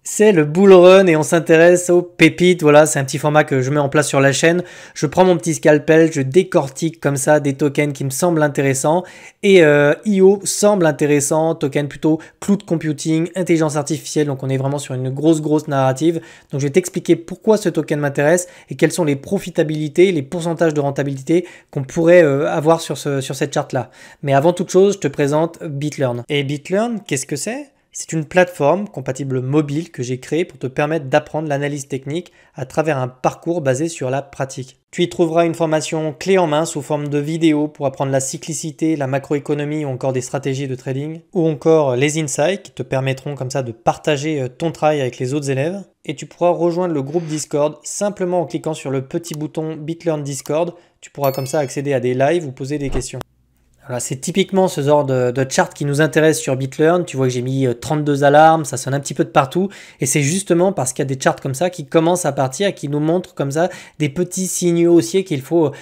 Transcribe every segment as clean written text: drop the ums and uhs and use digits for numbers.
C'est le bull run et on s'intéresse aux pépites. Voilà, c'est un petit format que je mets en place sur la chaîne. Je prends mon petit scalpel, je décortique comme ça des tokens qui me semblent intéressants. Et IO semble intéressant, token plutôt cloud computing, intelligence artificielle. Donc on est vraiment sur une grosse narrative. Donc je vais t'expliquer pourquoi ce token m'intéresse et quelles sont les profitabilités, les pourcentages de rentabilité qu'on pourrait avoir sur cette charte-là. Mais avant toute chose, je te présente BitLearn. Et BitLearn, qu'est-ce que c'est ? C'est une plateforme compatible mobile que j'ai créée pour te permettre d'apprendre l'analyse technique à travers un parcours basé sur la pratique. Tu y trouveras une formation clé en main sous forme de vidéos pour apprendre la cyclicité, la macroéconomie ou encore des stratégies de trading, ou encore les insights qui te permettront comme ça de partager ton travail avec les autres élèves. Et tu pourras rejoindre le groupe Discord simplement en cliquant sur le petit bouton BitLearn Discord. Tu pourras comme ça accéder à des lives ou poser des questions. Voilà, c'est typiquement ce genre de chart qui nous intéresse sur BitLearn. Tu vois que j'ai mis 32 alarmes, ça sonne un petit peu de partout. Et c'est justement parce qu'il y a des charts comme ça qui commencent à partir et qui nous montrent comme ça des petits signaux haussiers qu'il faut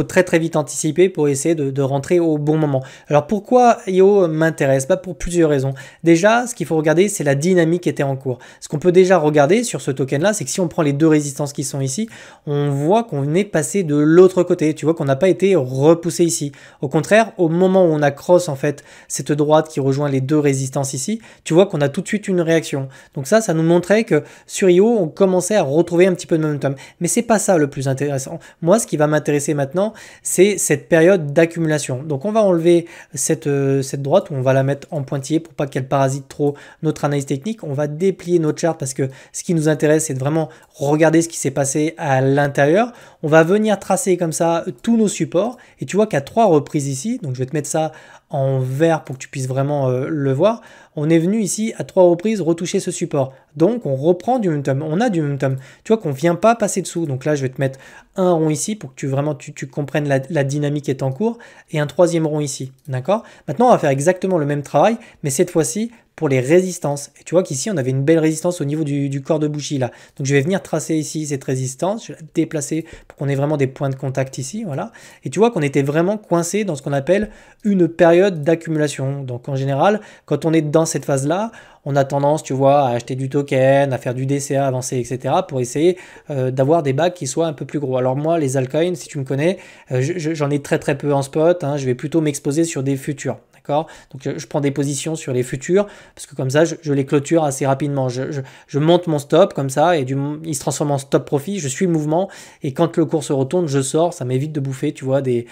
très vite anticiper pour essayer de rentrer au bon moment. Alors pourquoi IO m'intéresse? Pour plusieurs raisons. Déjà, ce qu'il faut regarder, c'est la dynamique qui était en cours. Ce qu'on peut déjà regarder sur ce token-là, c'est que si on prend les deux résistances qui sont ici, on voit qu'on est passé de l'autre côté. Tu vois qu'on n'a pas été repoussé ici. Au contraire, au moment où on accroche en fait cette droite qui rejoint les deux résistances ici, tu vois qu'on a tout de suite une réaction. Donc ça nous montrait que sur IO, on commençait à retrouver un petit peu de momentum. Mais c'est pas ça le plus intéressant. Moi, ce qui va m'intéresser maintenant, c'est cette période d'accumulation. Donc on va enlever cette droite, on va la mettre en pointillé pour pas qu'elle parasite trop notre analyse technique. On va déplier notre chart parce que ce qui nous intéresse, c'est de vraiment regarder ce qui s'est passé à l'intérieur. On va venir tracer comme ça tous nos supports et tu vois qu'à 3 reprises ici, donc je vais te mettre ça en vert pour que tu puisses vraiment le voir. On est venu ici à 3 reprises retoucher ce support. Donc on reprend du momentum, on a du momentum. Tu vois qu'on ne vient pas passer dessous. Donc là je vais te mettre un rond ici pour que tu comprennes la dynamique qui est en cours et un troisième rond ici. D'accord? Maintenant on va faire exactement le même travail, mais cette fois-ci pour les résistances. Et tu vois qu'ici, on avait une belle résistance au niveau du corps de bougie là. Donc, je vais venir tracer ici cette résistance. Je vais la déplacer pour qu'on ait vraiment des points de contact ici. Voilà. Et tu vois qu'on était vraiment coincé dans ce qu'on appelle une période d'accumulation. Donc, en général, quand on est dans cette phase-là, on a tendance, tu vois, à acheter du token, à faire du DCA avancé, etc. pour essayer d'avoir des bacs qui soient un peu plus gros. Alors moi, les altcoins, si tu me connais, j'en ai très peu en spot. Hein. Je vais plutôt m'exposer sur des futurs. D'accord? Donc je prends des positions sur les futurs parce que comme ça je les clôture assez rapidement. Je monte mon stop comme ça et il se transforme en stop profit. Je suis le mouvement et quand le cours se retourne, je sors. Ça m'évite de bouffer, tu vois, des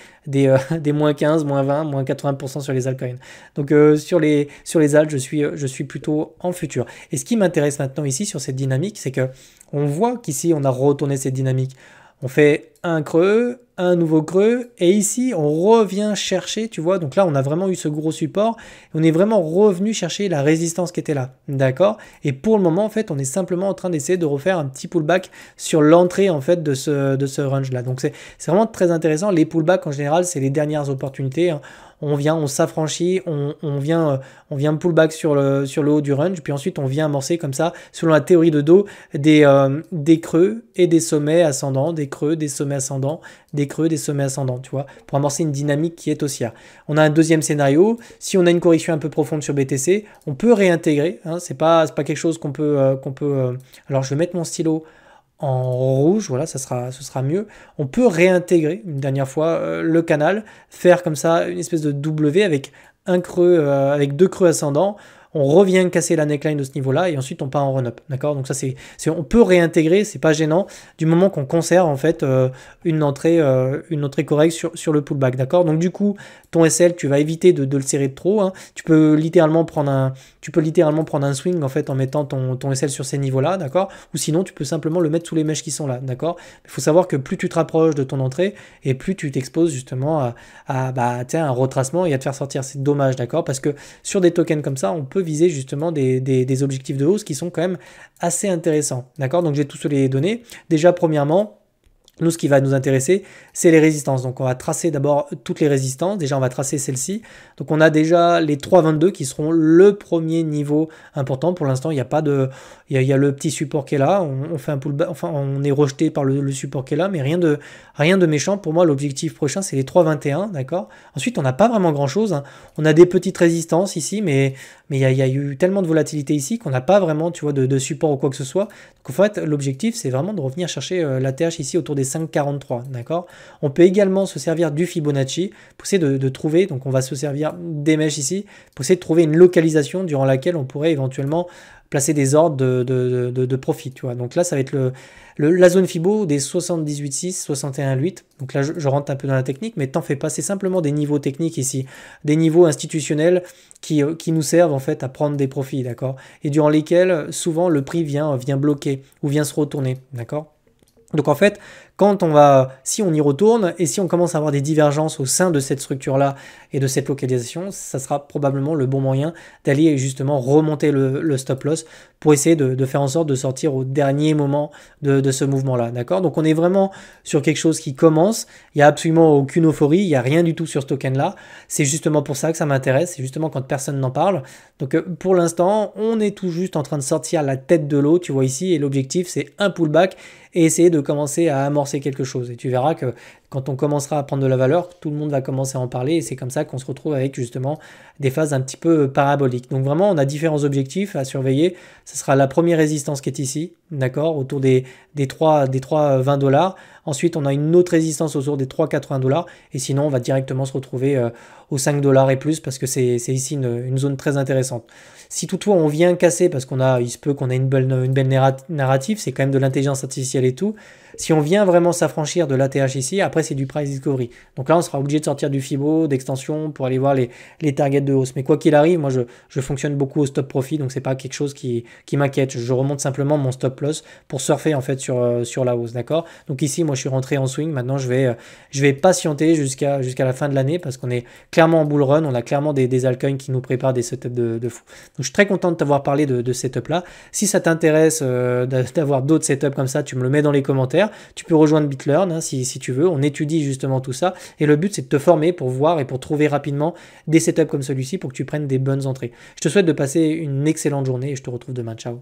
moins 15, moins 20, moins 80% sur les altcoins. Donc sur les alt, je suis plutôt en futur. Et ce qui m'intéresse maintenant ici sur cette dynamique, c'est que on voit qu'ici on a retourné cette dynamique. On fait un creux, un nouveau creux, et ici on revient chercher, tu vois, donc là on a vraiment eu ce gros support, et on est vraiment revenu chercher la résistance qui était là, d'accord? Et pour le moment en fait on est simplement en train d'essayer de refaire un petit pullback sur l'entrée en fait de ce range là, donc c'est vraiment très intéressant. Les pullbacks en général c'est les dernières opportunités, hein. On s'affranchit, on vient pullback sur le haut du range, puis ensuite on vient amorcer comme ça, selon la théorie de dos, des creux et des sommets ascendants, des creux, des sommets ascendants, des creux, des sommets ascendants, tu vois, pour amorcer une dynamique qui est haussière. On a un deuxième scénario, si on a une correction un peu profonde sur BTC, on peut réintégrer, hein, c'est pas quelque chose qu'on peut, alors je vais mettre mon stylo en rouge, voilà, ce sera mieux. On peut réintégrer une dernière fois le canal, faire comme ça une espèce de W avec un creux, avec deux creux ascendants. On revient casser la neckline de ce niveau-là et ensuite on part en run-up, d'accord? Donc ça on peut réintégrer, c'est pas gênant du moment qu'on conserve en fait une entrée correcte sur le pullback, d'accord? Donc du coup ton SL tu vas éviter de le serrer de trop, hein. Tu peux littéralement prendre un swing en fait en mettant ton SL sur ces niveaux-là, d'accord? Ou sinon tu peux simplement le mettre sous les mèches qui sont là, d'accord? Il faut savoir que plus tu te rapproches de ton entrée et plus tu t'exposes justement à un retracement et à te faire sortir, c'est dommage, d'accord? Parce que sur des tokens comme ça on peut viser justement des objectifs de hausse qui sont quand même assez intéressants. D'accord? Donc je vais tous les donner. Déjà, premièrement, Nous, ce qui va nous intéresser, c'est les résistances. Donc, on va tracer d'abord toutes les résistances. Déjà, on va tracer celle-ci. Donc, on a déjà les 3,22 qui seront le premier niveau important. Pour l'instant, il n'y a pas de... Il y a le petit support qui est là. On fait un pullback. Enfin, on est rejeté par le support qui est là, mais rien de méchant. Pour moi, l'objectif prochain, c'est les 3,21. D'accord. Ensuite, on n'a pas vraiment grand-chose, hein. On a des petites résistances ici, mais il y a eu tellement de volatilité ici qu'on n'a pas vraiment, tu vois, de support ou quoi que ce soit. Donc, en fait, l'objectif, c'est vraiment de revenir chercher la TH ici autour des 5,43, d'accord. On peut également se servir du Fibonacci pour essayer de trouver, donc on va se servir des mèches ici, pour essayer de trouver une localisation durant laquelle on pourrait éventuellement placer des ordres de profit, tu vois. Donc là, ça va être la zone Fibo des 78,6, 61,8. Donc là, je rentre un peu dans la technique, mais t'en fais pas, c'est simplement des niveaux techniques ici, des niveaux institutionnels qui nous servent en fait à prendre des profits, d'accord, et durant lesquels souvent le prix vient bloquer ou vient se retourner, d'accord. Donc en fait, si on y retourne et si on commence à avoir des divergences au sein de cette structure-là et de cette localisation, ça sera probablement le bon moyen d'aller justement remonter le stop loss pour essayer de faire en sorte de sortir au dernier moment de ce mouvement-là, d'accord. Donc on est vraiment sur quelque chose qui commence, il n'y a absolument aucune euphorie, il n'y a rien du tout sur ce token-là, c'est justement pour ça que ça m'intéresse, c'est justement quand personne n'en parle. Donc pour l'instant, on est tout juste en train de sortir la tête de l'eau, tu vois ici, et l'objectif c'est un pullback et essayer de commencer à amorcer quelque chose. Et tu verras que quand on commencera à prendre de la valeur, tout le monde va commencer à en parler et c'est comme ça qu'on se retrouve avec justement des phases un petit peu paraboliques. Donc vraiment, on a différents objectifs à surveiller. Ce sera la première résistance qui est ici, d'accord, autour des 3,20 $. Ensuite, on a une autre résistance autour des 3,80 $. Et sinon, on va directement se retrouver aux 5 $ et plus parce que c'est ici une zone très intéressante. Si toutefois on vient casser, parce il se peut qu'on ait une belle narrative, c'est quand même de l'intelligence artificielle et tout. Si on vient vraiment s'affranchir de l'ATH ici, après c'est du price discovery. Donc là, on sera obligé de sortir du Fibo, d'extension pour aller voir les targets de hausse. Mais quoi qu'il arrive, moi je fonctionne beaucoup au stop profit, donc c'est pas quelque chose qui m'inquiète. Je remonte simplement mon stop loss pour surfer en fait sur la hausse, d'accord. Donc ici, moi je suis rentré en swing. Maintenant, je vais patienter jusqu'à la fin de l'année parce qu'on est clairement en bull run. On a clairement des altcoins qui nous préparent des setups de fou. Donc je suis très content de t'avoir parlé de setup là. Si ça t'intéresse d'avoir d'autres setups comme ça, tu me le mets dans les commentaires. Tu peux rejoindre BitLearn hein, si tu veux. On étudie justement tout ça. Et le but, c'est de te former pour voir et pour trouver rapidement des setups comme celui-ci pour que tu prennes des bonnes entrées. Je te souhaite de passer une excellente journée et je te retrouve demain. Ciao.